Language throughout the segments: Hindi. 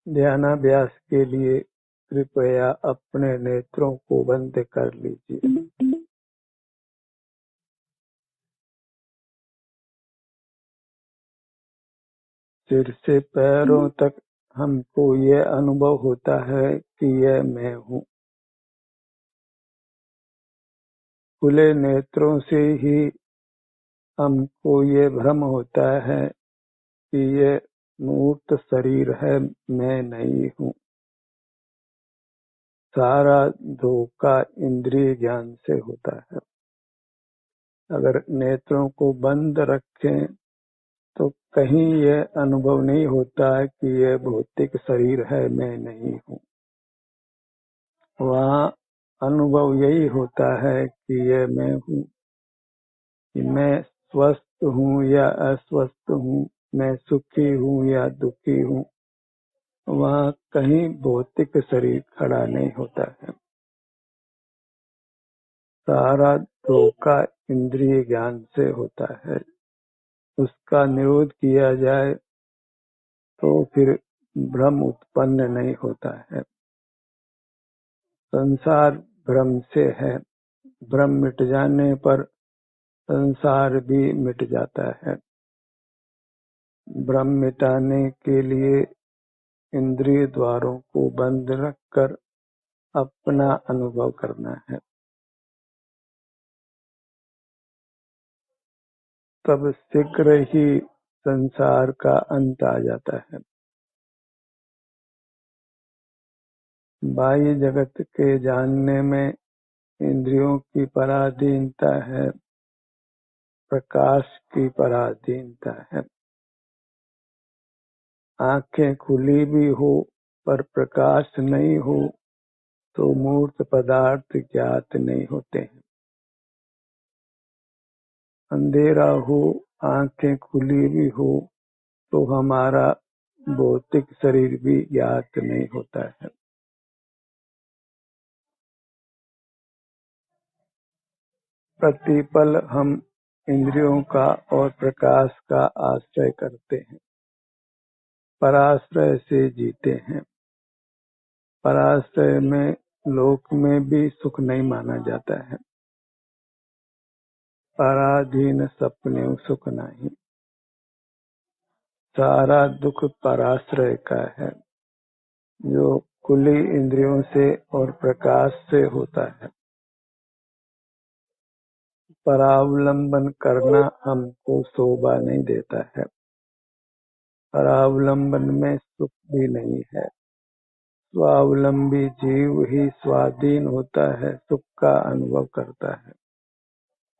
ध्यानाभ्यास के लिए कृपया अपने नेत्रों को बंद कर लीजिए। सिर से पैरों तक हमको यह अनुभव होता है कि यह मैं हूँ। खुले नेत्रों से ही हमको ये भ्रम होता है कि ये मूर्त शरीर है, मैं नहीं हूँ। सारा धोखा इंद्रिय ज्ञान से होता है। अगर नेत्रों को बंद रखें तो कहीं यह अनुभव नहीं होता है कि यह भौतिक शरीर है, मैं नहीं हूँ। वहाँ अनुभव यही होता है कि यह मैं हूँ, कि मैं स्वस्थ हूँ या अस्वस्थ हूँ, मैं सुखी हूँ या दुखी हूँ। वहाँ कहीं भौतिक शरीर खड़ा नहीं होता है। सारा धोखा इंद्रिय ज्ञान से होता है। उसका निरोध किया जाए तो फिर भ्रम उत्पन्न नहीं होता है। संसार भ्रम से है। भ्रम मिट जाने पर संसार भी मिट जाता है। भ्रम मिटाने के लिए इंद्रिय द्वारों को बंद रखकर अपना अनुभव करना है। तब शीघ्र ही संसार का अंत आ जाता है। बाह्य जगत के जानने में इंद्रियों की पराधीनता है, प्रकाश की पराधीनता है। आंखें खुली भी हो पर प्रकाश नहीं हो तो मूर्त पदार्थ ज्ञात नहीं होते हैं। अंधेरा हो, आंखें खुली भी हो तो हमारा भौतिक शरीर भी ज्ञात नहीं होता है। प्रतिपल हम इंद्रियों का और प्रकाश का आश्रय करते हैं। पराश्रय से जीते हैं। पराश्रय में लोक में भी सुख नहीं माना जाता है। पराधीन सपने सुख नहीं। सारा दुख पराश्रय का है, जो खुली इंद्रियों से और प्रकाश से होता है। परावलंबन करना हमको शोभा नहीं देता है। परावलंबन में सुख भी नहीं है। स्वावलंबी जीव ही स्वाधीन होता है, सुख का अनुभव करता है।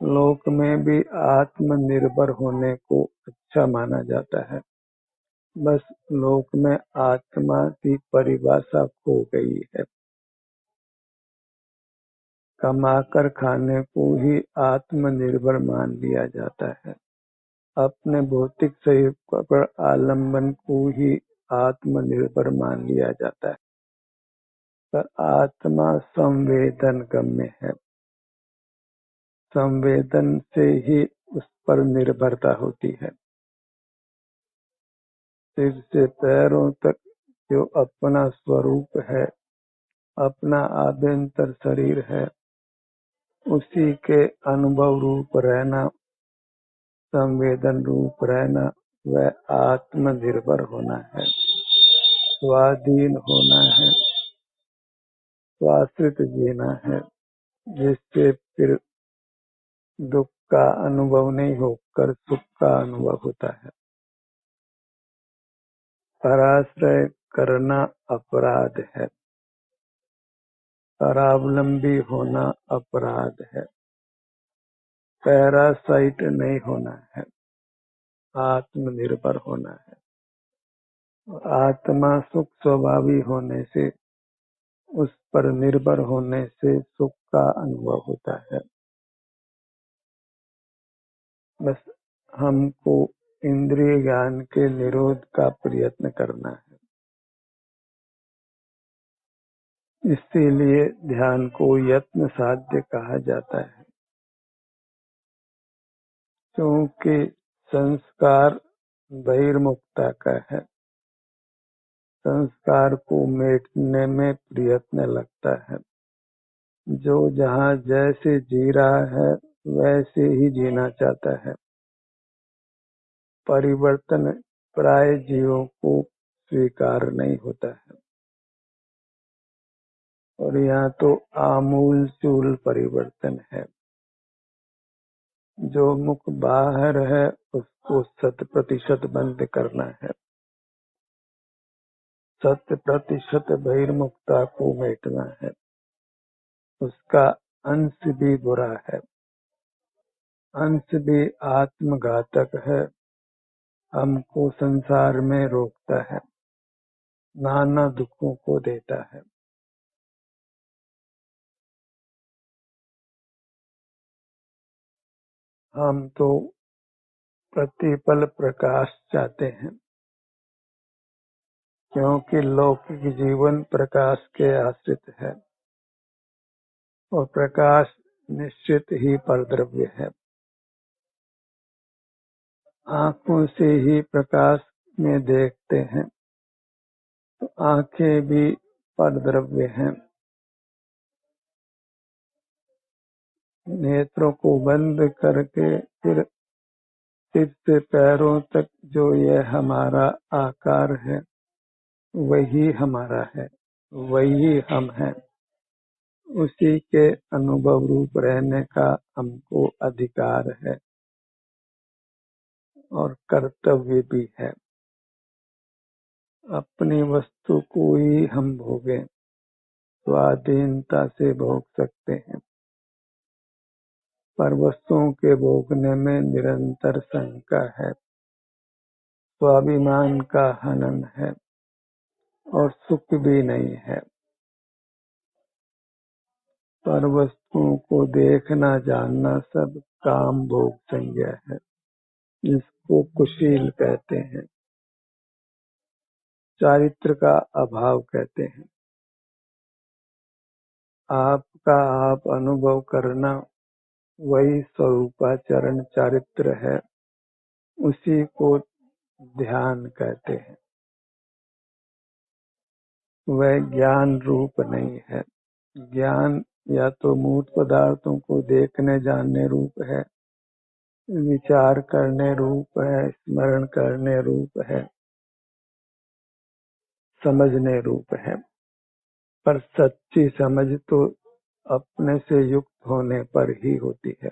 लोक में भी आत्मनिर्भर होने को अच्छा माना जाता है। बस लोक में आत्मा की परिभाषा खो गई है। कमाकर खाने को ही आत्मनिर्भर मान लिया जाता है। अपने भौतिक शरीर पर आलम्बन को ही आत्मनिर्भर मान लिया जाता है। पर आत्मा संवेदन गम्य है। संवेदन से ही उस पर निर्भरता होती है। सिर से पैरों तक जो अपना स्वरूप है, अपना आभ्यंतर शरीर है, उसी के अनुभव रूप रहना, संवेदन रूप रहना, वह आत्मनिर्भर होना है, स्वाधीन होना है, स्वाश्रित जीना है, जिससे फिर दुख का अनुभव नहीं होकर सुख का अनुभव होता है। पराश्रय करना अपराध है। परावलंबी होना अपराध है। पैरासाइट नहीं होना है, आत्मनिर्भर होना है। आत्मा सुख स्वभावी होने से, उस पर निर्भर होने से सुख का अनुभव होता है। बस हमको इंद्रिय ज्ञान के निरोध का प्रयत्न करना है। इसीलिए ध्यान को यत्न साध्य कहा जाता है, क्योंकि संस्कार बहिर्मुखता का है। संस्कार को मेटने में प्रयत्न लगता है। जो जहाँ जैसे जी रहा है वैसे ही जीना चाहता है। परिवर्तन प्राय जीवों को स्वीकार नहीं होता है, और यहाँ तो आमूल चूल परिवर्तन है। जो मुख बाहर है उसको 100% बंद करना है। 100% बहिर्मुखता को मेटना है। उसका अंश भी बुरा है, अंश भी आत्मघातक है, हमको संसार में रोकता है, नाना दुखों को देता है। हम तो प्रतिपल प्रकाश चाहते हैं, क्योंकि लौकिक जीवन प्रकाश के आश्रित है, और प्रकाश निश्चित ही परद्रव्य है। आंखों से ही प्रकाश में देखते हैं, तो आंखें भी परद्रव्य हैं। नेत्रों को बंद करके फिर सिर से पैरों तक जो यह हमारा आकार है वही हमारा है, वही हम हैं। उसी के अनुभव रूप रहने का हमको अधिकार है और कर्तव्य भी है। अपनी वस्तु को ही हम भोगें, स्वाधीनता से भोग सकते हैं, पर वस्तुओं के भोगने में निरंतर शंका है, स्वाभिमान का हनन है और सुख भी नहीं है। पर वस्तुओं को देखना जानना सब काम भोग संज्ञा है, जिसको कुशील कहते हैं, चारित्र का अभाव कहते हैं। आपका आप अनुभव करना वही स्वरूपाचरण चारित्र है, उसी को ध्यान कहते हैं। वह ज्ञान रूप नहीं है। ज्ञान या तो मूर्त पदार्थों को देखने जानने रूप है, विचार करने रूप है, स्मरण करने रूप है, समझने रूप है। पर सच्ची समझ तो अपने से युक्त होने पर ही होती है,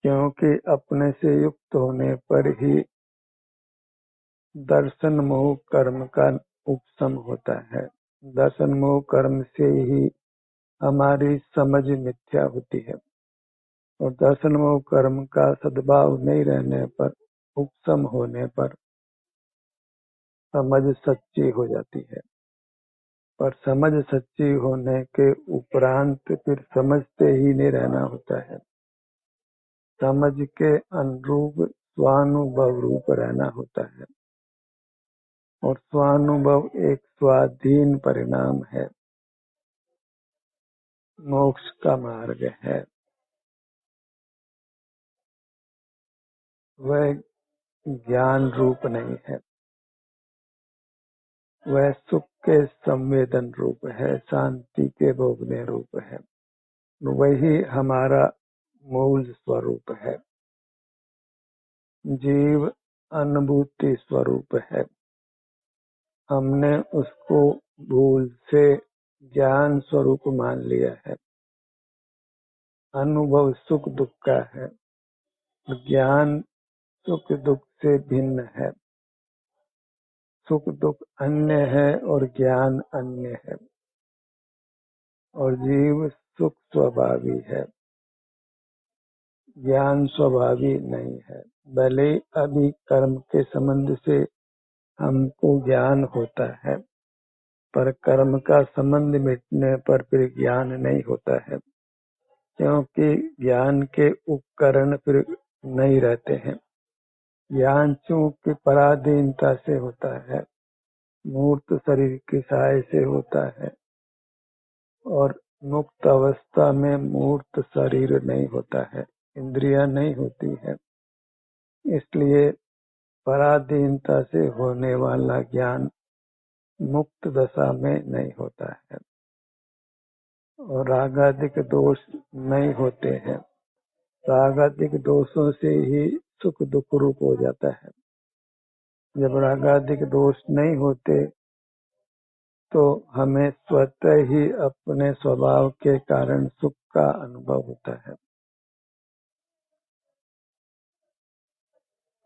क्योंकि अपने से युक्त होने पर ही दर्शन मोह कर्म का उपशम होता है। दर्शन मोह कर्म से ही हमारी समझ मिथ्या होती है, और दर्शन मोह कर्म का सद्भाव नहीं रहने पर, उपशम होने पर समझ सच्ची हो जाती है। पर समझ सच्ची होने के उपरांत फिर समझते ही नहीं रहना होता है, समझ के अनुरूप स्वानुभव रूप रहना होता है, और स्वानुभव एक स्वाधीन परिणाम है, मोक्ष का मार्ग है। वह ज्ञान रूप नहीं है, वह सुख के संवेदन रूप है, शांति के भोगने रूप है। वही हमारा मूल स्वरूप है। जीव अनुभूति स्वरूप है, हमने उसको भूल से ज्ञान स्वरूप मान लिया है। अनुभव सुख दुख का है, ज्ञान सुख दुख से भिन्न है। सुख दुख अन्य है और ज्ञान अन्य है, और जीव सुख स्वभावी है, ज्ञान स्वभावी नहीं है। भले अभी कर्म के संबंध से हमको ज्ञान होता है, पर कर्म का संबंध मिटने पर फिर ज्ञान नहीं होता है, क्योंकि ज्ञान के उपकरण फिर नहीं रहते हैं। ज्ञान चूंकि पराधीनता से होता है, मूर्त शरीर की सहाय से होता है, और मुक्त अवस्था में मूर्त शरीर नहीं होता है, इंद्रियां नहीं होती है। इसलिए पराधीनता से होने वाला ज्ञान मुक्त दशा में नहीं होता है और रागादिक दोष नहीं होते हैं। रागादिक दोषों से ही सुख दुख रूप हो जाता है। जब रागादिक दोष नहीं होते तो हमें स्वतः ही अपने स्वभाव के कारण सुख का अनुभव होता है।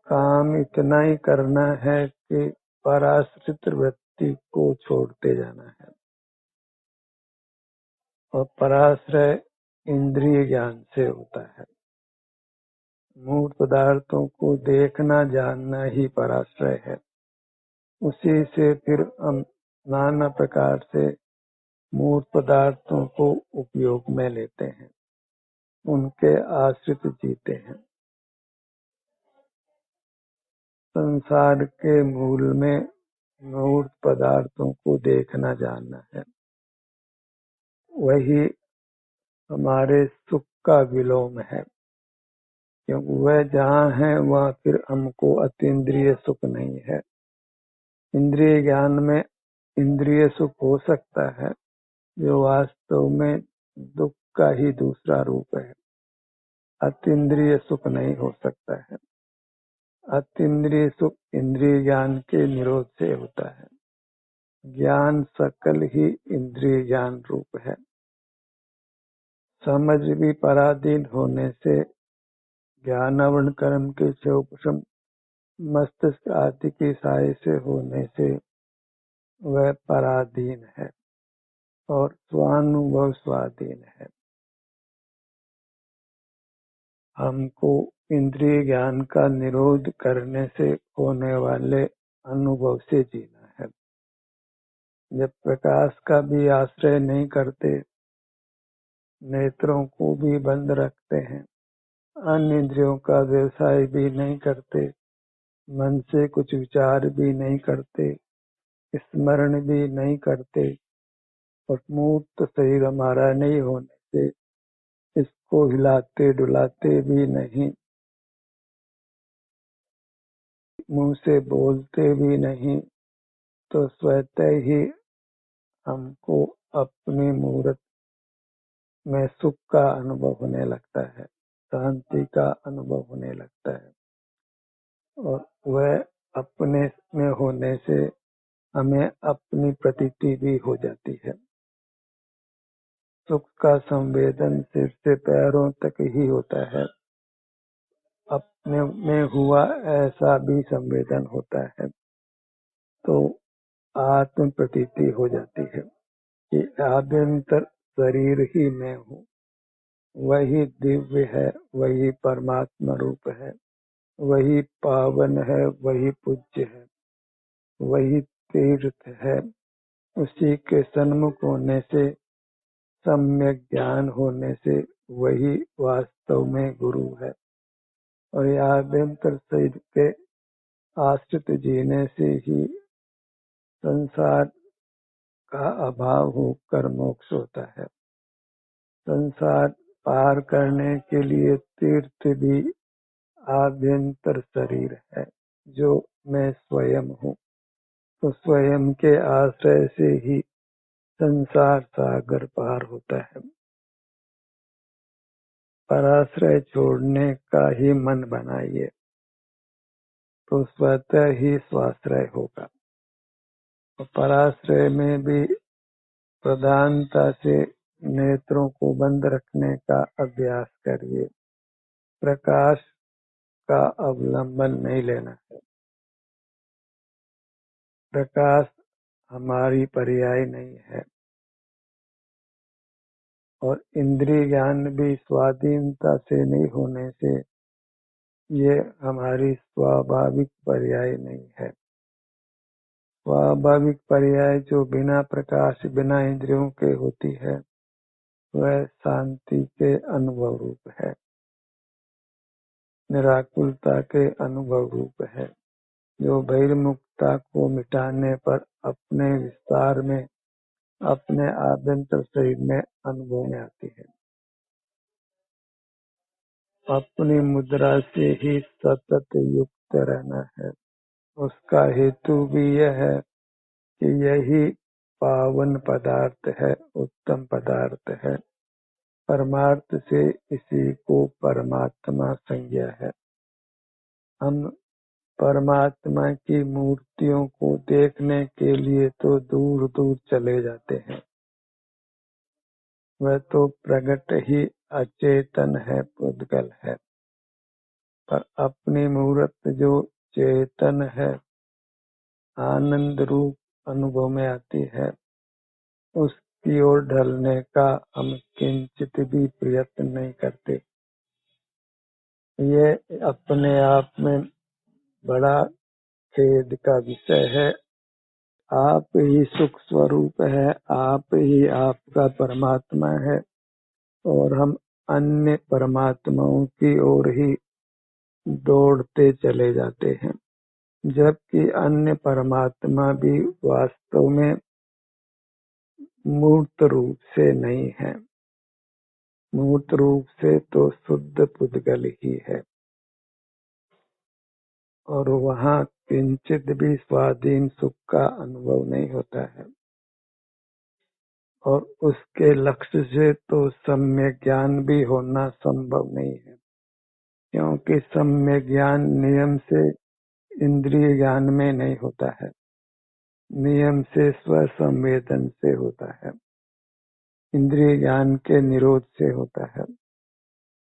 काम इतना ही करना है कि पराश्रित वृत्ति को छोड़ते जाना है और पराश्रय इंद्रिय ज्ञान से होता है। मूर्त पदार्थों को देखना जानना ही पराश्रय है। उसी से फिर हम नाना प्रकार से मूर्त पदार्थों को उपयोग में लेते हैं, उनके आश्रित जीते हैं। संसार के मूल में मूर्त पदार्थों को देखना जानना है। वही हमारे सुख का विलोम है, क्योंकि वह जहाँ है वहाँ फिर हमको अतीन्द्रिय सुख नहीं है। इंद्रिय ज्ञान में इंद्रिय सुख हो सकता है, जो वास्तव में दुख का ही दूसरा रूप है। अतीन्द्रिय सुख नहीं हो सकता है। अतीन्द्रिय सुख इंद्रिय ज्ञान के निरोध से होता है। ज्ञान सकल ही इंद्रिय ज्ञान रूप है। समझ भी पराधीन होने से, ज्ञानावरण कर्म के उपशम मस्तिष्क आदि की सहाय से होने से वह पराधीन है और स्वानुभव स्वाधीन है। हमको इंद्रिय ज्ञान का निरोध करने से होने वाले अनुभव से जीना है। जब प्रकाश का भी आश्रय नहीं करते, नेत्रों को भी बंद रखते हैं, अन्य इंद्रियों का व्यवसाय भी नहीं करते, मन से कुछ विचार भी नहीं करते, स्मरण भी नहीं करते और मूर्त शरीर हमारा नहीं होने से इसको हिलाते डुलाते भी नहीं, मुंह से बोलते भी नहीं, तो स्वतः ही हमको अपनी मूर्त में सुख का अनुभव होने लगता है, शांति का अनुभव होने लगता है और वह अपने में होने से हमें अपनी प्रतीति भी हो जाती है। सुख का संवेदन सिर से पैरों तक ही होता है। अपने में हुआ ऐसा भी संवेदन होता है तो आत्म प्रतीति हो जाती है कि आभ्यंतर शरीर ही मैं हूँ, वही दिव्य है, वही परमात्मा रूप है, वही पावन है, वही पूज्य है, वही तीर्थ है। उसी के सन्मुख होने से, सम्यक ज्ञान होने से वही वास्तव में गुरु है और यह आभ्यंतर शरीर के आश्रित जीने से ही संसार का अभाव होकर मोक्ष होता है। संसार पार करने के लिए तीर्थ भी आभ्यंतर शरीर है, जो मैं स्वयं हूँ। तो स्वयं के आश्रय से ही संसार सागर पार होता है। पराश्रय छोड़ने का ही मन बनाइए तो स्वतः ही स्वाश्रय होगा। तो पराश्रय में भी प्रधानता से नेत्रों को बंद रखने का अभ्यास करिए। प्रकाश का अवलंबन नहीं लेना है। प्रकाश हमारी पर्याय नहीं है और इंद्रिय ज्ञान भी स्वाधीनता से नहीं होने से ये हमारी स्वाभाविक पर्याय नहीं है। स्वाभाविक पर्याय जो बिना प्रकाश बिना इंद्रियों के होती है वह शांति के अनुभव रूप है, निराकुलता के अनुभव रूप है, जो बहिर्मुखता को मिटाने पर अपने विस्तार में अपने आभ्यंतर शरीर में अनुभव में आती है। अपनी मुद्रा से ही सतत युक्त रहना है। उसका हेतु भी यह है कि यही पावन पदार्थ है, उत्तम पदार्थ है। परमार्थ से इसी को परमात्मा संज्ञा है। हम परमात्मा की मूर्तियों को देखने के लिए तो दूर दूर चले जाते हैं। वह तो प्रगट ही अचेतन है, पुद्गल है, पर अपनी मूर्त जो चेतन है, आनंद रूप अनुभव में आती है, उसकी ओर ढलने का हम किंचित भी प्रयत्न नहीं करते। ये अपने आप में बड़ा खेद का विषय है। आप ही सुख स्वरूप है, आप ही आपका परमात्मा है, और हम अन्य परमात्माओं की ओर ही दौड़ते चले जाते हैं, जबकि अन्य परमात्मा भी वास्तव में मूर्त रूप से नहीं है। मूर्त रूप से तो शुद्ध पुद्गल ही है, और वहाँ किंचित भी स्वाधीन सुख का अनुभव नहीं होता है। और उसके लक्ष्य से तो सम्यक ज्ञान भी होना संभव नहीं है, क्योंकि सम्यक ज्ञान नियम से इंद्रिय ज्ञान में नहीं होता है, नियम से स्वसंवेदन से होता है, इंद्रिय ज्ञान के निरोध से होता है।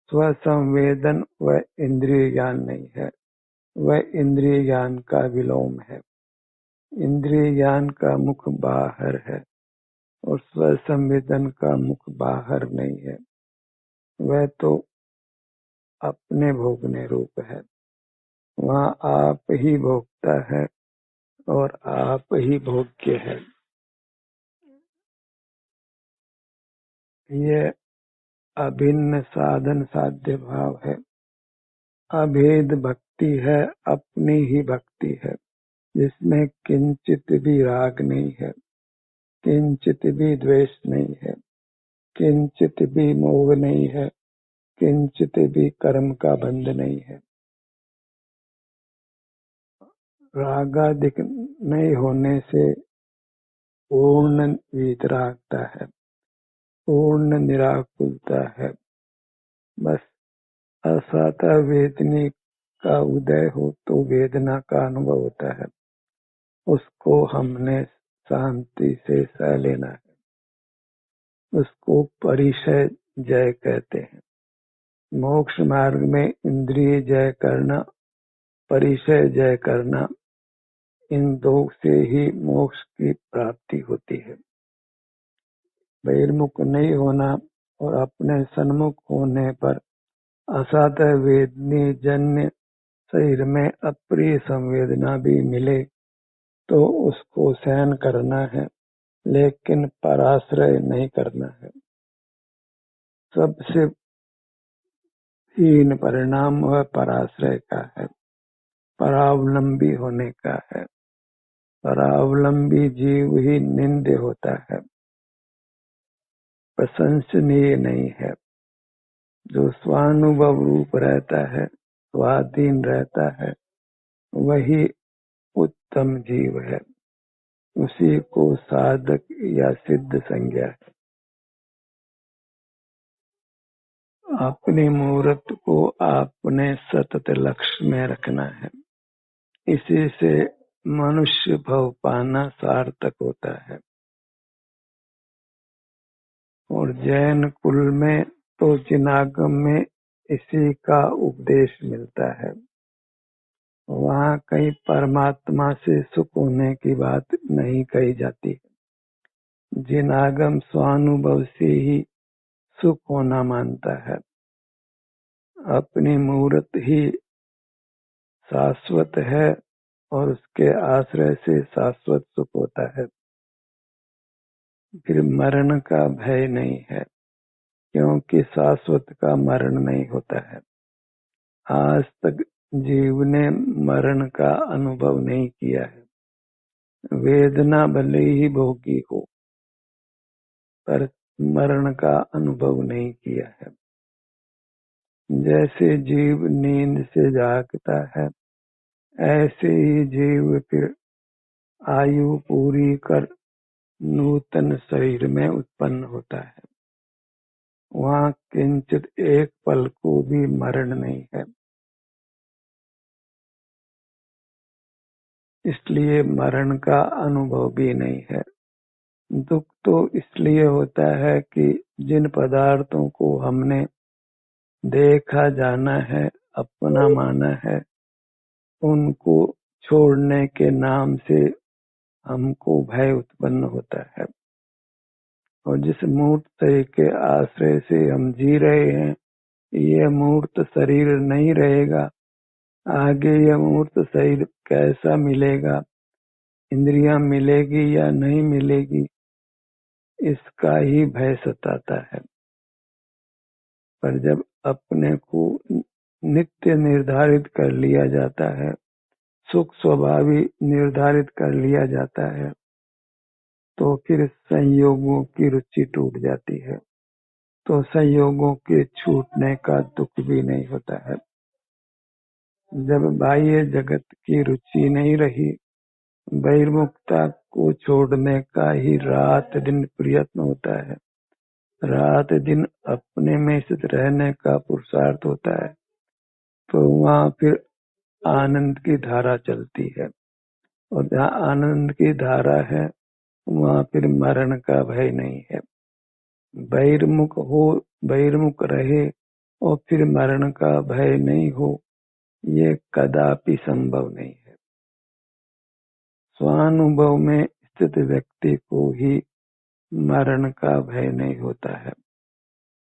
स्वसंवेदन वह इंद्रिय ज्ञान नहीं है, वह इंद्रिय ज्ञान का विलोम है। इंद्रिय ज्ञान का मुख बाहर है और स्वसंवेदन का मुख बाहर नहीं है। वह तो अपने भोगने रूप है। वहाँ आप ही भोगता है और आप ही भोग्य है। ये अभिन्न साधन साध्य भाव है, अभेद भक्ति है, अपनी ही भक्ति है, जिसमें किंचित भी राग नहीं है, किंचित भी द्वेष नहीं है, किंचित भी मोह नहीं है, किंचित भी कर्म का बंध नहीं है। रागादिक नहीं होने से पूर्ण वीतरागता है, पूर्ण निराकुलता है। बस असता वेदनी का उदय हो तो वेदना का अनुभव होता है, उसको हमने शांति से सह लेना है। उसको परिचय जय कहते हैं। मोक्ष मार्ग में इंद्रिय जय करना, परिचय जय करना, इन दो से ही मोक्ष की प्राप्ति होती है। बहिर्मुख नहीं होना और अपने सन्मुख होने पर असाध्य वेदनी जन्य शरीर में अप्रिय संवेदना भी मिले तो उसको सहन करना है, लेकिन पराश्रय नहीं करना है। सबसे हीन परिणाम वह पराश्रय का है, परावलंबी होने का है। परावलंबी जीव ही निंद्य होता है, प्रशंसनीय नहीं है। जो स्वानुभव रूप रहता है, स्वाधीन रहता है, वही उत्तम जीव है, उसी को साधक या सिद्ध संज्ञा है। अपनी मूर्त को आपने सतत लक्ष्य में रखना है, इसी से मनुष्य भव पाना सार्थक होता है। और जैन कुल में तो जिनागम में इसी का उपदेश मिलता है। वहाँ कहीं परमात्मा से सुख होने की बात नहीं कही जाती। जिनागम स्वानुभव से ही सुख होना मानता है। अपनी मूर्त ही शाश्वत है और उसके आश्रय से शाश्वत सुख होता है। फिर मरण का भय नहीं है, क्योंकि शाश्वत का मरण नहीं होता है। आज तक जीव ने मरण का अनुभव नहीं किया है। वेदना भले ही भोगी हो, पर मरण का अनुभव नहीं किया है। जैसे जीव नींद से जागता है ऐसे ही जीव फिर आयु पूरी कर नूतन शरीर में उत्पन्न होता है। वहाँ किंचित एक पल को भी मरण नहीं है, इसलिए मरण का अनुभव भी नहीं है। दुख तो इसलिए होता है कि जिन पदार्थों को हमने देखा जाना है, अपना माना है, उनको छोड़ने के नाम से हमको भय उत्पन्न होता है। और जिस मूर्त शरीर के आश्रय से हम जी रहे हैं, ये मूर्त शरीर नहीं रहेगा, आगे यह मूर्त शरीर कैसा मिलेगा, इंद्रियां मिलेगी या नहीं मिलेगी, इसका ही भय सताता है। पर जब अपने को नित्य निर्धारित कर लिया जाता है, सुख स्वभावी निर्धारित कर लिया जाता है, तो फिर संयोगों की रुचि टूट जाती है, तो संयोगों के छूटने का दुख भी नहीं होता है। जब बाह्य जगत की रुचि नहीं रही, बहिर्मुखता को छोड़ने का ही रात दिन प्रयत्न होता है, रात दिन अपने में स्थित रहने का पुरुषार्थ होता है, तो वहाँ फिर आनंद की धारा चलती है। और जहाँ आनंद की धारा है, वहाँ फिर मरण का भय नहीं है। बहिर्मुख रहे और फिर मरण का भय नहीं हो, ये कदापि संभव नहीं है। स्वानुभव में स्थित व्यक्ति को ही मरण का भय नहीं होता है,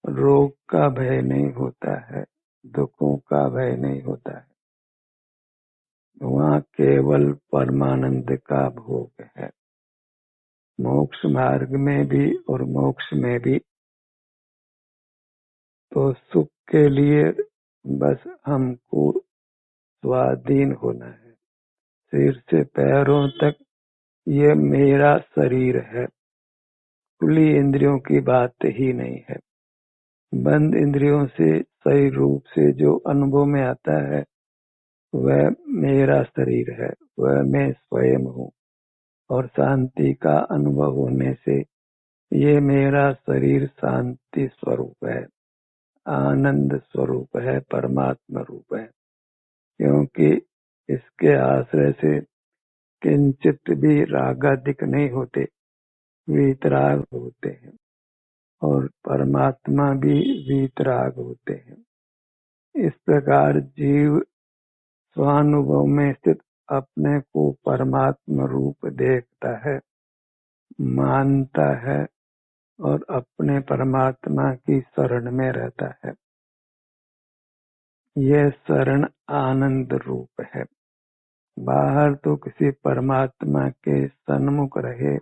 रोग का भय नहीं होता है, दुखों का भय नहीं होता है। वहाँ केवल परमानंद का भोग है। मोक्ष मार्ग में भी और मोक्ष में भी तो सुख के लिए बस हमको स्वाधीन होना है। सिर से पैरों तक ये मेरा शरीर है, खुली इंद्रियों की बात ही नहीं है। बंद इंद्रियों से सही रूप से जो अनुभव में आता है, वह मेरा शरीर है, वह मैं स्वयं हूँ। और शांति का अनुभव होने से ये मेरा शरीर शांति स्वरूप है, आनंद स्वरूप है, परमात्मा रूप है। क्योंकि इसके आश्रय से किंचित भी रागादिक नहीं होते, वीतराग होते हैं, और परमात्मा भी वीतराग होते हैं। इस प्रकार जीव स्वानुभव में स्थित अपने को परमात्मा रूप देखता है, मानता है और अपने परमात्मा की शरण में रहता है। यह शरण आनंद रूप है। बाहर तो किसी परमात्मा के सन्मुख रहे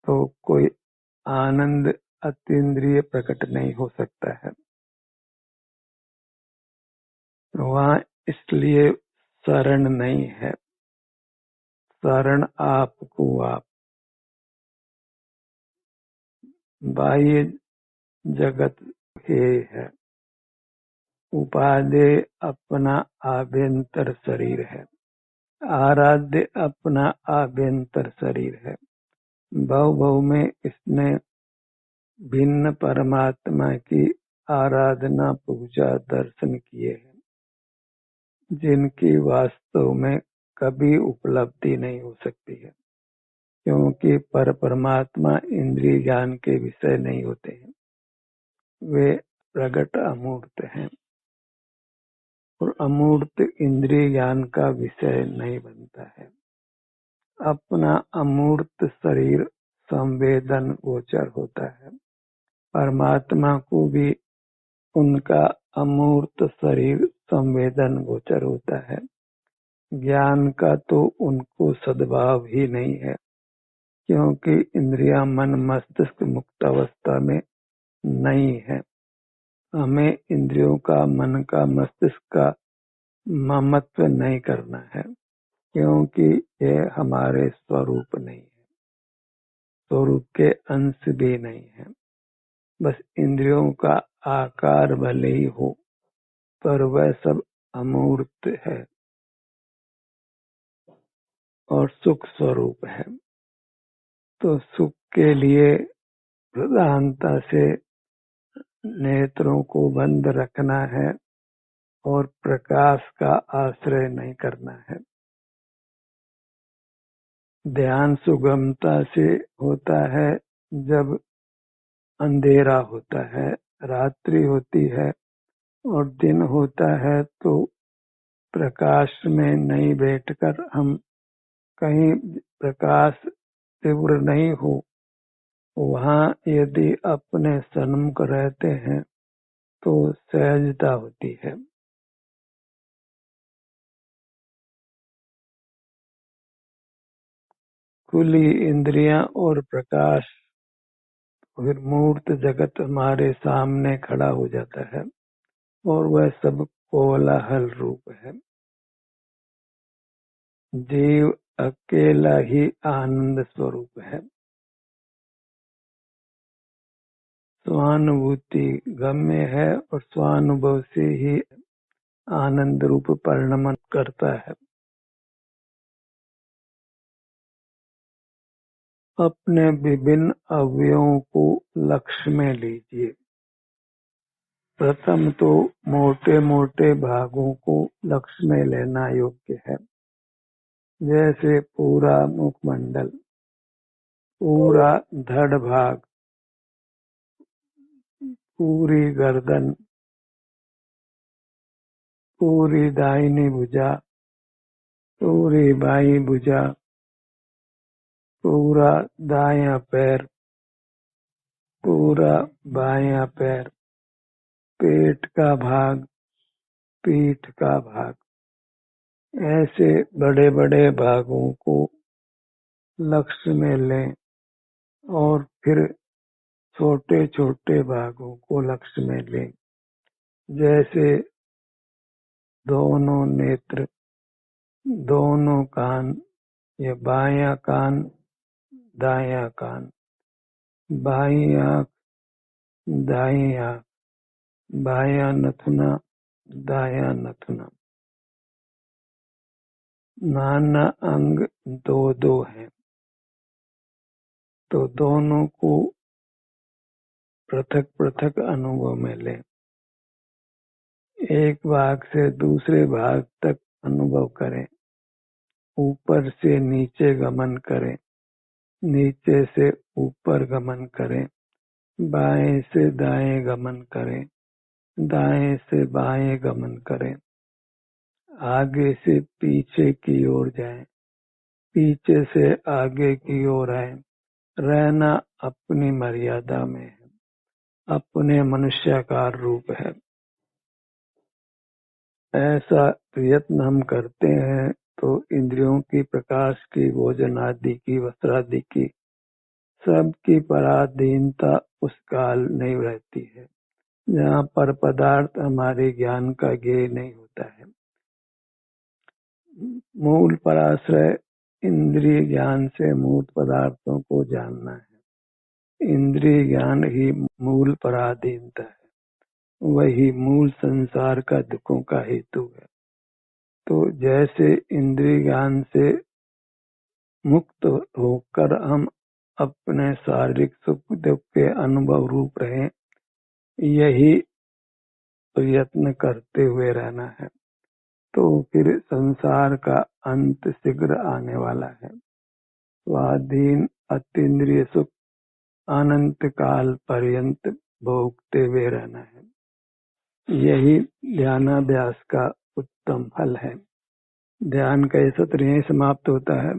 तो कोई आनंद अतीन्द्रिय प्रकट नहीं हो सकता है। वहाँ इसलिए शरण नहीं है, शरण आपको आप। बाह्य जगत हे है, उपादेय अपना आभ्यंतर शरीर है, आराध्य अपना आभ्यंतर शरीर है। भव भव में इसने भिन्न परमात्मा की आराधना पूजा दर्शन किए हैं, जिनकी वास्तव में कभी उपलब्धि नहीं हो सकती है, क्योंकि परमात्मा इंद्रिय ज्ञान के विषय नहीं होते हैं, वे प्रगट अमूर्त हैं, और अमूर्त इंद्रिय ज्ञान का विषय नहीं बनता है। अपना अमूर्त शरीर संवेदन गोचर होता है, परमात्मा को भी उनका अमूर्त शरीर संवेदन गोचर होता है। ज्ञान का तो उनको सद्भाव ही नहीं है, क्योंकि इंद्रियां मन मस्तिष्क मुक्त अवस्था में नहीं है। हमें इंद्रियों का, मन का, मस्तिष्क का ममत्व नहीं करना है, क्योंकि यह हमारे स्वरूप नहीं है, स्वरूप के अंश भी नहीं है। बस इंद्रियों का आकार भले ही हो, पर वह सब अमूर्त है, और सुख स्वरूप है। तो सुख के लिए प्रधानता से नेत्रों को बंद रखना है और प्रकाश का आश्रय नहीं करना है। ध्यान सुगमता से होता है जब अंधेरा होता है, रात्रि होती है और दिन होता है, तो प्रकाश में नहीं बैठकर हम कहीं प्रकाश तीव्र नहीं हो, वहाँ यदि अपने सन्मुख रहते हैं तो सहजता होती है। खुली इंद्रियां और प्रकाश, फिर मूर्त जगत हमारे सामने खड़ा हो जाता है और वह सब कोलाहल रूप है। जीव अकेला ही आनंद स्वरूप है। स्वानुभूति गम्य है और स्वानुभव से ही आनंद रूप परिणमन करता है। अपने विभिन्न अवयवों को लक्ष्य में लीजिए। प्रथम तो मोटे मोटे भागों को लक्ष्य में लेना योग्य है, जैसे पूरा मुखमंडल, पूरा धड़ भाग, पूरी गर्दन, पूरी दाहिनी भुजा, पूरी बाईं भुजा, पूरा दायां पैर, पूरा बायां पैर, पेट का भाग, पीठ का भाग, ऐसे बड़े बड़े भागों को लक्ष्य में लें और फिर छोटे छोटे भागों को लक्ष्य में लें, जैसे दोनों नेत्र, दोनों कान या बायां कान, दायां कान, बाईं आंख, दाईं आंख, बायां नथुना, दायां नथुना। नाना अंग दो दो हैं, तो दोनों को पृथक पृथक अनुभव में लें। एक भाग से दूसरे भाग तक अनुभव करें, ऊपर से नीचे गमन करें, नीचे से ऊपर गमन करें, बाएं से दाएं गमन करें, दाएं से बाएं गमन करें, आगे से पीछे की ओर जाएं, पीछे से आगे की ओर आए। रहना अपनी मर्यादा में है, अपने मनुष्याकार रूप है। ऐसा प्रयत्न हम करते हैं तो इंद्रियों की, प्रकाश की, भोजन आदि की, वस्त्र आदि की, सबकी पराधीनता उस काल नहीं रहती है जहाँ पर पदार्थ हमारे ज्ञान का ज्ञेय नहीं होता है। मूल पराश्रय इंद्रिय ज्ञान से मूल पदार्थों को जानना है। इंद्रिय ज्ञान ही मूल पराधीनता है, वही मूल संसार का दुखों का हेतु है। तो जैसे इंद्रिय ज्ञान से मुक्त होकर हम अपने शारीरिक सुख दुख के अनुभव रूप रहे, यही प्रयत्न करते हुए रहना है, तो फिर संसार का अंत शीघ्र आने वाला है। स्वाधीन अतीन्द्रिय सुख अनंत काल पर्यंत भोगते हुए रहना है। यही ध्यानाभ्यास का उत्तम फल है। ध्यान का ये सत्र यहीं समाप्त होता है।